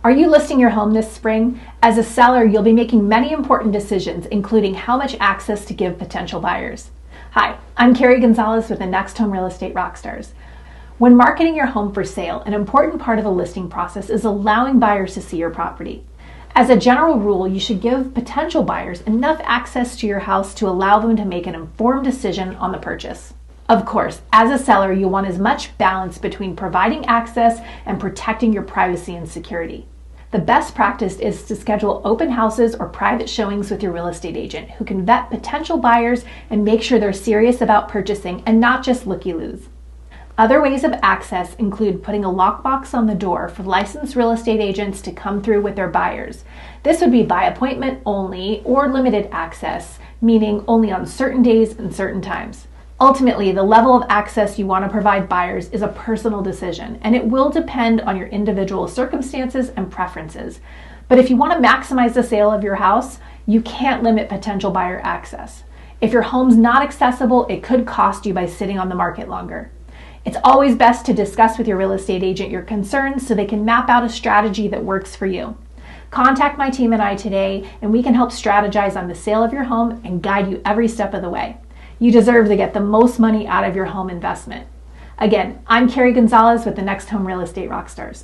Are you listing your home this spring? As a seller, you'll be making many important decisions, including how much access to give potential buyers. Hi, I'm Carrie Gonzalez with the Next Home Real Estate Rockstars. When marketing your home for sale, an important part of the listing process is allowing buyers to see your property. As a general rule, you should give potential buyers enough access to your house to allow them to make an informed decision on the purchase. Of course, as a seller, you want as much balance between providing access and protecting your privacy and security. The best practice is to schedule open houses or private showings with your real estate agent who can vet potential buyers and make sure they're serious about purchasing and not just looky-loos. Other ways of access include putting a lockbox on the door for licensed real estate agents to come through with their buyers. This would be by appointment only or limited access, meaning only on certain days and certain times. Ultimately, the level of access you want to provide buyers is a personal decision, and it will depend on your individual circumstances and preferences. But if you want to maximize the sale of your house, you can't limit potential buyer access. If your home's not accessible, it could cost you by sitting on the market longer. It's always best to discuss with your real estate agent your concerns so they can map out a strategy that works for you. Contact my team and I today, and we can help strategize on the sale of your home and guide you every step of the way. You deserve to get the most money out of your home investment. Again, I'm Carrie Gonzalez with the Next Home Real Estate Rockstars.